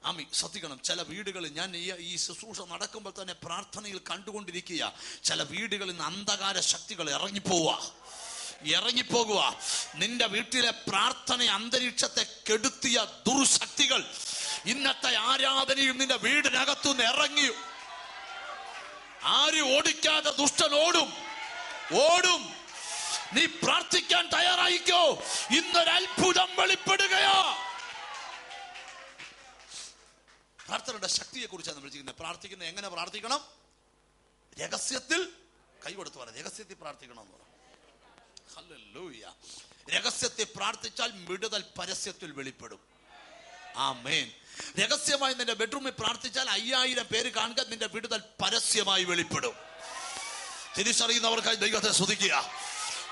ആമി ശ്രദ്ധിക്കണം. ചില വീടുകളിൽ ഞാൻ ഈ ശുശ്രൂഷ നടക്കുമ്പോൾ തന്നെ പ്രാർത്ഥനയിൽ കണ്ടുകൊണ്ടിരിക്കുക, ചില വീടുകളിൽ നിന്ന് അന്ധകാര ശക്തികൾ ഇറങ്ങിപ്പോകുക. നിന്റെ വീട്ടിലെ പ്രാർത്ഥന അന്തരീക്ഷത്തെ കെടുത്തിയ ദുർശക്തികൾ ഇന്നത്തെ ആരാധനയും നിന്റെ വീടിനകത്തുനിന്ന് ഇറങ്ങി. ആരും ഓടിക്കാതെ ദുഷ്ടൻ ഓടും. നീ പ്രാർത്ഥിക്കാൻ തയ്യാറായിക്കോ. ഇന്നൊരു അത്ഭുതം വെളിപ്പെടുകയോ. പ്രാർത്ഥനയുടെ ശക്തിയെ കുറിച്ചാണ് നമ്മൾ ചെയ്യുന്നത്. പ്രാർത്ഥിക്കുന്നത് എങ്ങനെ പ്രാർത്ഥിക്കണം? രഹസ്യത്തിൽ കൈകൊടുത്ത് പറയാം, രഹസ്യത്തിൽ പ്രാർത്ഥിക്കണം എന്ന് പറയാം. ഹല്ലേലൂയ. രഹസ്യത്തിൽ പ്രാർത്ഥിച്ചാൽ വിടുതൽ പരസ്യത്തിൽ വെളിപ്പെടും. ആമേൻ. രഹസ്യമായി നിന്റെ ബെഡ്റൂമിൽ പ്രാർത്ഥിച്ചാൽ 5000 പേര് കാണുക, നിന്റെ വിടുതൽ പരസ്യമായി വെളിപ്പെടും. തിരിച്ചറിയുന്നവർക്കായി ദൈവത്തെ സ്തുതിക്കുക.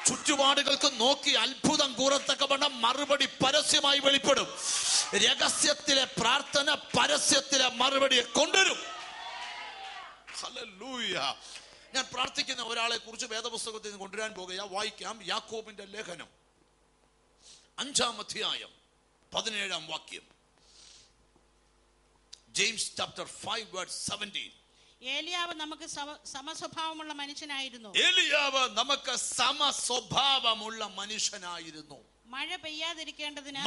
ചുറ്റുപാടുകൾക്ക് നോക്കി അത്ഭുതം കൂറത്തക്കവണ്ണം മറുപടി പരസ്യമായി വെളിപ്പെടും. രഹസ്യത്തിലെ പ്രാർത്ഥന പരസ്യത്തിലെ മറുപടിയെ കൊണ്ടുവരും. ഹല്ലേലൂയ. ഞാൻ പ്രാർത്ഥിക്കുന്ന ഒരാളെ കുറിച്ച് വേദപുസ്തകത്തിൽ നിന്ന് കൊണ്ടുവരാൻ പോകുക. വായിക്കാം. യാക്കോബിന്റെ ലേഖനം 5-ാം അധ്യായം 17-ാം വാക്യം. James chapter 5:17. ഏലിയാവ് നമുക്ക് സമസ്വഭാവമുള്ള മനുഷ്യനായിരുന്നു. ഏലിയാവ് നമുക്ക് സമസ്വഭാവമുള്ള മനുഷ്യനായിരുന്നു. മഴ പെയ്യാതിരിക്കേണ്ടതിന്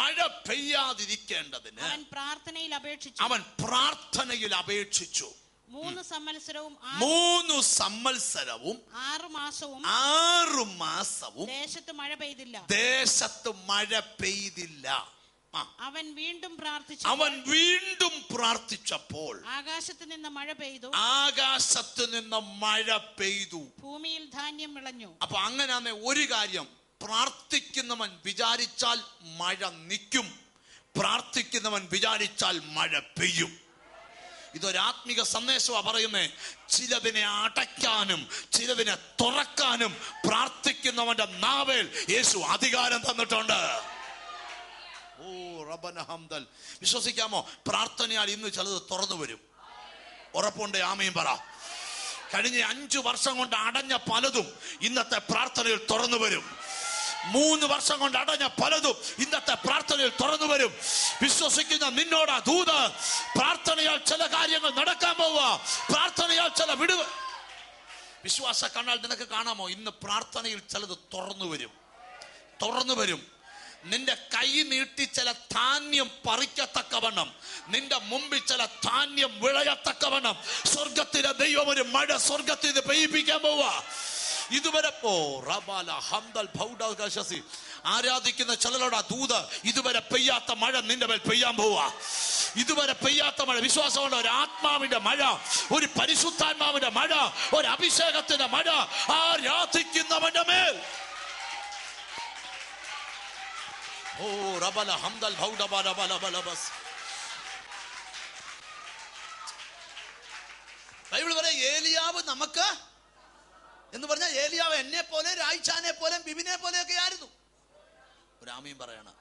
അവൻ പ്രാർത്ഥനയിൽ അപേക്ഷിച്ചു. 3 സംവത്സരവും 6 മാസവും ദേശത്ത് മഴ പെയ്തില്ല. അവൻ വീണ്ടും പ്രാർത്ഥിച്ചപ്പോൾ ആകാശത്ത് നിന്ന് മഴ പെയ്തു, ഭൂമിയിൽ ധാന്യം വിളഞ്ഞു. അപ്പൊ അങ്ങനെ ഒരു കാര്യം, പ്രാർത്ഥിക്കുന്നവൻ വിചാരിച്ചാൽ മഴ നിൽക്കും, പ്രാർത്ഥിക്കുന്നവൻ വിചാരിച്ചാൽ മഴ പെയ്യും. ഇതൊരാത്മിക സന്ദേശമാണ് പറയുന്നത്. ചിലതിനെ അടയ്ക്കാനും ചിലതിനെ തുറക്കാനും പ്രാർത്ഥിക്കുന്നവന്റെ നാവേൽ യേശു അധികാരം തന്നിട്ടുണ്ട്. ഓ റബ്ബന ഹംദൽ. വിശ്വസിക്കാമോ? പ്രാർത്ഥനയാൽ ഇന്ന് ചിലത് തുറന്നു വരും. ഉറപ്പുണ്ട്? ആമീൻ പറ. കഴിഞ്ഞ 5 വർഷം കൊണ്ട് അടഞ്ഞ പലതും ഇന്നത്തെ പ്രാർത്ഥനയിൽ തുറന്നു വരും. 3 വർഷം കൊണ്ട് അടഞ്ഞ പലതും ഇന്നത്തെ പ്രാർത്ഥനയിൽ തുറന്നു വരും. വിശ്വസിക്കുന്ന നിന്നോടാ ദൂത്. പ്രാർത്ഥനയാൽ ചില കാര്യങ്ങൾ നടക്കാൻ പോവുക. പ്രാർത്ഥനയാൽ ചില വിടുക. വിശ്വാസ കണ്ണാൽ നിനക്ക് കാണാമോ? ഇന്ന് പ്രാർത്ഥനയിൽ ചിലത് തുറന്നു വരും. നിന്റെ കൈ നീട്ടി ചില ധാന്യം പറിക്കത്തക്കവണ്ണം, നിന്റെ മുമ്പിൽ ചില ധാന്യം വിളയത്തക്കവണ്ണം സ്വർഗത്തിലെ ദൈവം ഒരു മഴ സ്വർഗത്തിൽ നിന്ന് പെയ്യിപ്പിക്കാൻ പോവുക. ഇതുവരെ ആരാധിക്കുന്ന ചിലരുടെ ദൂത്, ഇതുവരെ പെയ്യാത്ത മഴ നിന്റെ മേൽ പെയ്യാൻ പോവുക. ഇതുവരെ പെയ്യാത്ത മഴ, വിശ്വാസമുള്ള ഒരു ആത്മാവിന്റെ മഴ, ഒരു പരിശുദ്ധാത്മാവിന്റെ മഴ, ഒരു അഭിഷേകത്തിന്റെ മഴ ആരാധിക്കുന്നവന്റെ മേൽ. ഓ റബല ഹംദൽ ഭൗഡബലബലബലബസ്. ബൈബിൾ പറയും ഏലിയാവ് നമുക്ക് എന്ന് പറഞ്ഞാൽ ഏലിയാവ് എന്നെ പോലെ, രായിച്ചാനെ പോലെ, ബിബിനെ പോലെയൊക്കെ ആയിരുന്നു. ഒരു ആമീൻ പറയണം.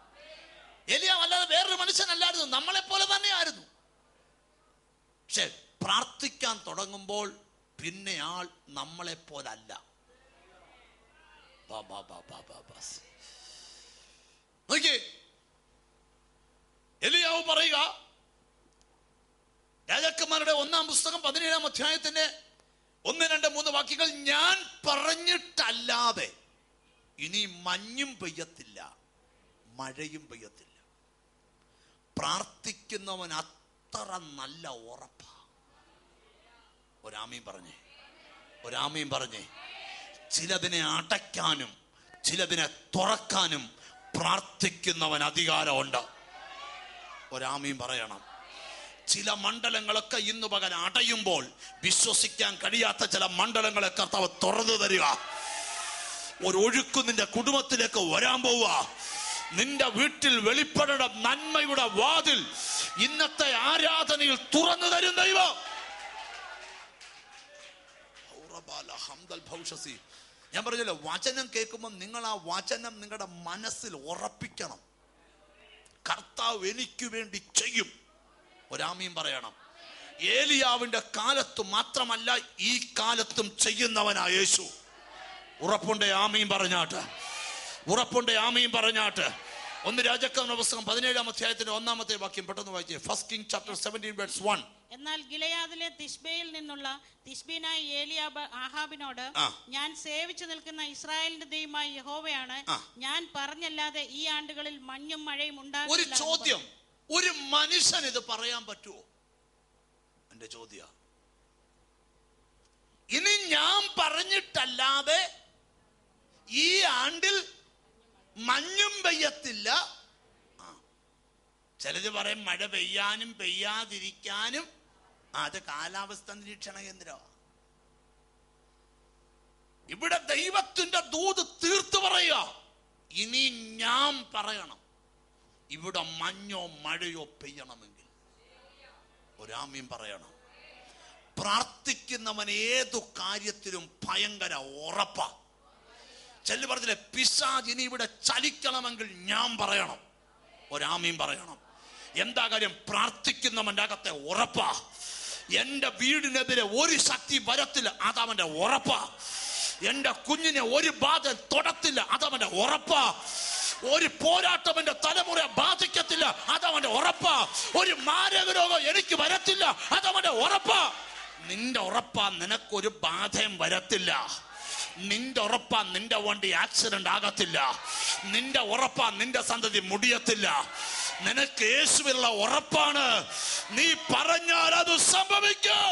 ഏലിയാവ് അല്ലാതെ വേറൊരു മനുഷ്യനല്ലായിരുന്നു, നമ്മളെ പോലെ തന്നെയായിരുന്നു. പക്ഷെ പ്രാർത്ഥിക്കാൻ തുടങ്ങുമ്പോൾ പിന്നെ ആൾ നമ്മളെ പോലല്ല. എലിയാവ് പറയുക, രാജാക്കന്മാരുടെ 1-ാം പുസ്തകം 17-ാം അധ്യായത്തിന്റെ 1, 2, 3 വാക്യങ്ങൾ. ഞാൻ പറഞ്ഞിട്ടല്ലാതെ ഇനി മഞ്ഞും പെയ്യത്തില്ല, മഴയും പെയ്യത്തില്ല. പ്രാർത്ഥിക്കുന്നവൻ അത്ര നല്ല ഉറപ്പാ. ഒരാമീൻ പറഞ്ഞേ. ചിലതിനെ അടയ്ക്കാനും ചിലതിനെ തുറക്കാനും പ്രാർത്ഥിക്കുന്നവൻ അധികാരമുണ്ട്. ഒരാമീൻ പറയണം. ചില മണ്ഡലങ്ങളൊക്കെ ഇന്ന് പകൽ അടയുമ്പോൾ വിശ്വസിക്കാൻ കഴിയാത്ത ചില മണ്ഡലങ്ങളെ കർത്താവ് തുറന്നു തരിക. ഒരു ഒഴുക്ക് നിന്റെ കുടുംബത്തിലേക്ക് വരാൻ പോവുക. നിന്റെ വീട്ടിൽ വെളിപ്പെടേണ്ട നന്മയുടെ വാതിൽ ഇന്നത്തെ ആരാധനയിൽ തുറന്നു തരും ദൈവം. ഞാൻ പറഞ്ഞല്ലോ, വചനം കേൾക്കുമ്പോൾ നിങ്ങൾ ആ വചനം നിങ്ങളുടെ മനസ്സിൽ ഉറപ്പിക്കണം. കർത്താവ് എനിക്ക് വേണ്ടി ചെയ്യും. ഒരാമീൻ പറയണം. ഏലിയാവിന്റെ കാലത്ത് മാത്രമല്ല, ഈ കാലത്തും ചെയ്യുന്നവനാ യേശു. ഉറപ്പുണ്ട്? ആമീൻ പറഞ്ഞാട്ട്. ഒന്ന് രാജാക്കന്മാരുടെ പുസ്തകം 17-ാം അധ്യായത്തിന്റെ 1-ാമത്തെ വാക്യം പെട്ടെന്ന് വായിച്ചേ. First king chapter 17 verse 1. എന്നാൽ ഗിലെയാദിലെ തിശ്ബയിൽ നിന്നുള്ള തിശ്ബീനായ ഏലിയാബ് ആഹാബിനോട്, ഞാൻ സേവിച്ചു നിൽക്കുന്ന ഇസ്രായേലിന്റെ ദൈവമായ യഹോവയാണ്, ഞാൻ പറഞ്ഞല്ലാതെ ഈ ആണ്ടുകളിൽ മഞ്ഞും മഴയും ഉണ്ടാകില്ല. ഒരു ചോദ്യം, ഒരു മനുഷ്യൻ ഇത് പറയാൻ പറ്റുമോ? എന്റെ ചോദ്യ, ഇനി ഞാൻ പറഞ്ഞിട്ടല്ലാതെ ഈ ആണ്ടിൽ മഞ്ഞും പെയ്യത്തില്ല. ചിലര് പറയും മഴ പെയ്യാനും പെയ്യാതിരിക്കാനും അത് കാലാവസ്ഥ നിരീക്ഷണ കേന്ദ്രം. ഇവിടെ ദൈവത്തിന്റെ ദൂത് തീർത്തു പറയുക, ഇനി ഞാൻ പറയണം ഇവിടെ മഞ്ഞോ മഴയോ പെയ്യണമെങ്കിൽ ഒരാമീൻ പറയണം. പ്രാർത്ഥിക്കുന്നവൻ ഏതു കാര്യത്തിലും ഭയങ്കര ഉറപ്പാ. ചെല്ലു പറഞ്ഞില്ലേ, പിശാച് ഇനി ഇവിടെ ചലിക്കണമെങ്കിൽ ഞാൻ പറയണം, ഒരാമീൻ പറയണം. എന്താ കാര്യം? പ്രാർത്ഥിക്കുന്നവന്റെ അകത്തെ ഉറപ്പാ. എന്റെ വീടിനെതിരെ ഒരു ശക്തി വരത്തില്ല, അതവന്റെ ഉറപ്പാ. എന്റെ കുഞ്ഞിനെ ഒരു ബാധ തൊടത്തില്ല, അതവന്റെ ഉറപ്പാ. ഒരു പോരാട്ടം എന്റെ തലമുറ ബാധിക്കത്തില്ല, അതവന്റെ ഉറപ്പാ. ഒരു മാരക രോഗം എനിക്ക് വരത്തില്ല, അതവന്റെ ഉറപ്പാ. നിന്റെ ഉറപ്പാ നിനക്കൊരു ബാധയും വരത്തില്ല. നിന്റെ ഉറപ്പാ നിന്റെ വണ്ടി ആക്സിഡന്റ് ആകത്തില്ല. നിന്റെ ഉറപ്പാ നിന്റെ സന്തതി മുടിയത്തില്ല. നിനക്ക് യേശുവിലുള്ള ഉറപ്പാണ്. നീ പറഞ്ഞാൽ അത് സംഭവിക്കും.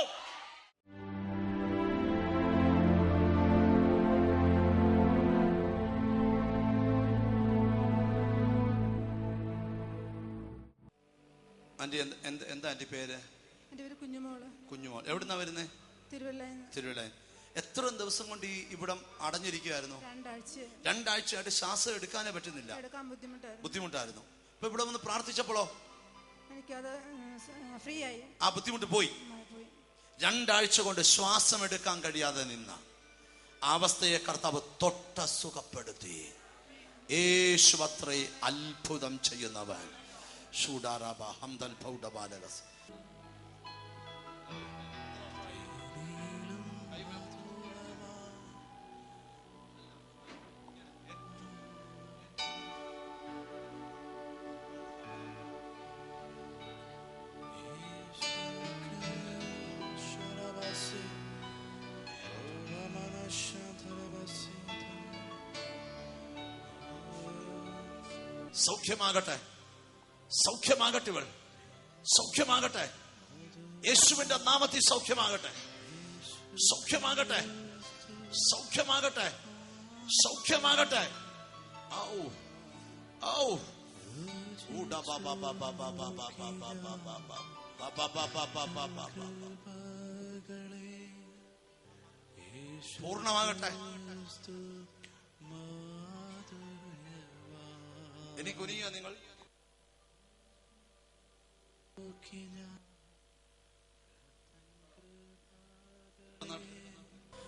ആന്റി എന്താ ആന്റി പേര്? കുഞ്ഞുമോൾ. എവിടുന്നാ വരുന്നേ? തിരുവല്ല. എത്ര ദിവസം കൊണ്ട് ഈ ഇവിടം അടഞ്ഞിരിക്കുവായിരുന്നു? 2 ആഴ്ചയായിട്ട് ശ്വാസം എടുക്കാനേ പറ്റുന്നില്ല, ബുദ്ധിമുട്ടായിരുന്നു. ഇപ്പൊ ഇവിടെ വന്ന് പ്രാർത്ഥിച്ചപ്പോഴോ ആ ബുദ്ധിമുട്ട് പോയി. 2 ആഴ്ച കൊണ്ട് ശ്വാസം എടുക്കാൻ കഴിയാതെ നിന്ന അവസ്ഥയെ കർത്താവ് തൊട്ട സുഖപ്പെടുത്തി. യേശു അത്രേ അത്ഭുതം ചെയ്യുന്നവൻ. സൗഖ്യമാകട്ടെ, സൗഖ്യമാകട്ടെ, ഇവൾ സൗഖ്യമാകട്ടെ. യേശുവിന്റെ നാമത്തിൽ സൗഖ്യമാകട്ടെ, സൗഖ്യമാകട്ടെ, സൗഖ്യമാകട്ടെ, സൗഖ്യമാകട്ടെ. പൂർണ്ണമാകട്ടെ. ഇനി കുനിയോ നിങ്ങൾ?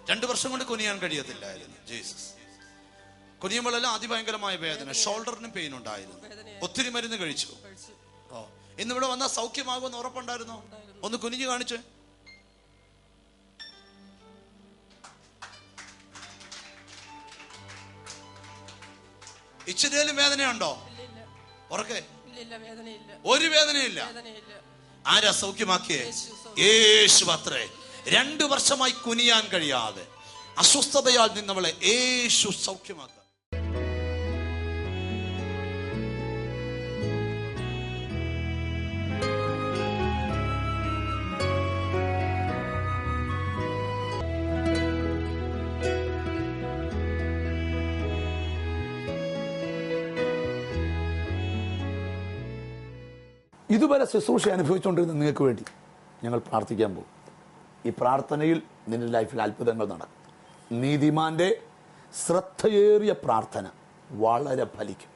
2 വർഷം കൊണ്ട് കുനിയാൻ കഴിയത്തില്ലായിരുന്നു ജീസസ്. കുനിയുമ്പോഴെല്ലാം അതിഭയങ്കരമായ വേദന, ഷോൾഡറിനും പെയിൻ ഉണ്ടായിരുന്നു. ഒത്തിരി മരുന്ന് കഴിച്ചു. ഇന്നിവിടെ വന്നാൽ സൗഖ്യമാകുമെന്ന് ഉറപ്പുണ്ടായിരുന്നോ? ഒന്ന് കുനിഞ്ഞു കാണിച്ച്. ഇച്ചിരിയിലും വേദനയുണ്ടോ? ഉറക്കെ. ഒരു വേദനയില്ല. ആരാ സൗഖ്യമാക്കിയേ? യേശു അത്രേ. 2 വർഷമായി കുനിയാൻ കഴിയാതെ അസ്വസ്ഥതയാൽ നിന്നവളെ യേശു സൗഖ്യമാക്കുക. ഇതുവരെ ശുശ്രൂഷ അനുഭവിച്ചുകൊണ്ടിരുന്ന നിങ്ങൾക്ക് വേണ്ടി ഞങ്ങൾ പ്രാർത്ഥിക്കാൻ പോകും. ഈ പ്രാർത്ഥനയിൽ നിന്റെ ലൈഫിൽ അത്ഭുതങ്ങൾ നടക്കും. നീതിമാന്റെ ശ്രദ്ധയേറിയ പ്രാർത്ഥന വളരെ ഫലിക്കും.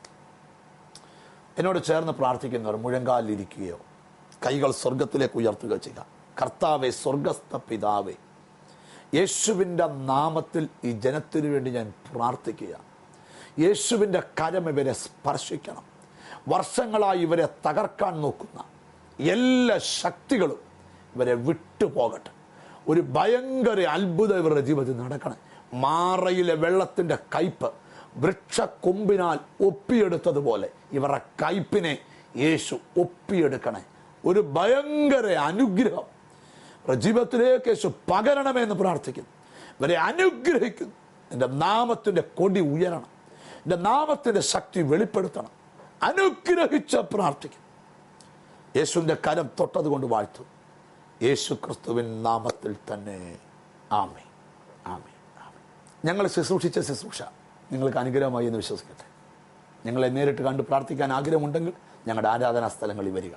എന്നോട് ചേർന്ന് പ്രാർത്ഥിക്കുന്നവർ മുഴങ്കാലിരിക്കുകയോ കൈകൾ സ്വർഗത്തിലേക്ക് ഉയർത്തുകയോ ചെയ്യുക. കർത്താവെ, സ്വർഗസ്ഥ പിതാവേ, യേശുവിൻ്റെ നാമത്തിൽ ഈ ജനത്തിനു വേണ്ടി ഞാൻ പ്രാർത്ഥിക്കുക. യേശുവിൻ്റെ കരം ഇവരെ സ്പർശിക്കണം. വർഷങ്ങളായി ഇവരെ തകർക്കാൻ നോക്കുന്ന എല്ലാ ശക്തികളും ഇവരെ വിട്ടുപോകട്ടെ. ഒരു ഭയങ്കര അത്ഭുതം ഇവരുടെ ജീവിതത്തിൽ നടക്കണം. മാറയിലെ വെള്ളത്തിൻ്റെ കയ്പ് വൃക്ഷക്കൊമ്പിനാൽ ഒപ്പിയെടുത്തതുപോലെ ഇവരുടെ കയ്പിനെ യേശു ഒപ്പിയെടുക്കണേ. ഒരു ഭയങ്കര അനുഗ്രഹം ജീവിതത്തിലേക്ക് യേശു പകരണമെന്ന് പ്രാർത്ഥിക്കുന്നു. ഇവരെ അനുഗ്രഹിക്കുന്നു. എൻ്റെ നാമത്തിൻ്റെ കൊടി ഉയരണം, എൻ്റെ നാമത്തിൻ്റെ ശക്തി വെളിപ്പെടുത്തണം. അനുഗ്രഹിച്ച് പ്രാർത്ഥിക്കും. യേശുവിൻ്റെ കരം തൊട്ടത് കൊണ്ട് വാഴ്ത്തും. യേശു ക്രിസ്തുവിൻ നാമത്തിൽ തന്നെ. ആമേൻ, ആമേൻ, ആമേൻ. ഞങ്ങൾ ശുശ്രൂഷിച്ച ശുശ്രൂഷ നിങ്ങൾക്ക് അനുഗ്രഹമായി എന്ന് വിശ്വസിക്കട്ടെ. ഞങ്ങളെ നേരിട്ട് കണ്ട് പ്രാർത്ഥിക്കാൻ ആഗ്രഹമുണ്ടെങ്കിൽ ഞങ്ങളുടെ ആരാധനാ സ്ഥലങ്ങളിൽ വരിക.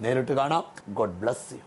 നേരിട്ട് കാണാം. God bless you.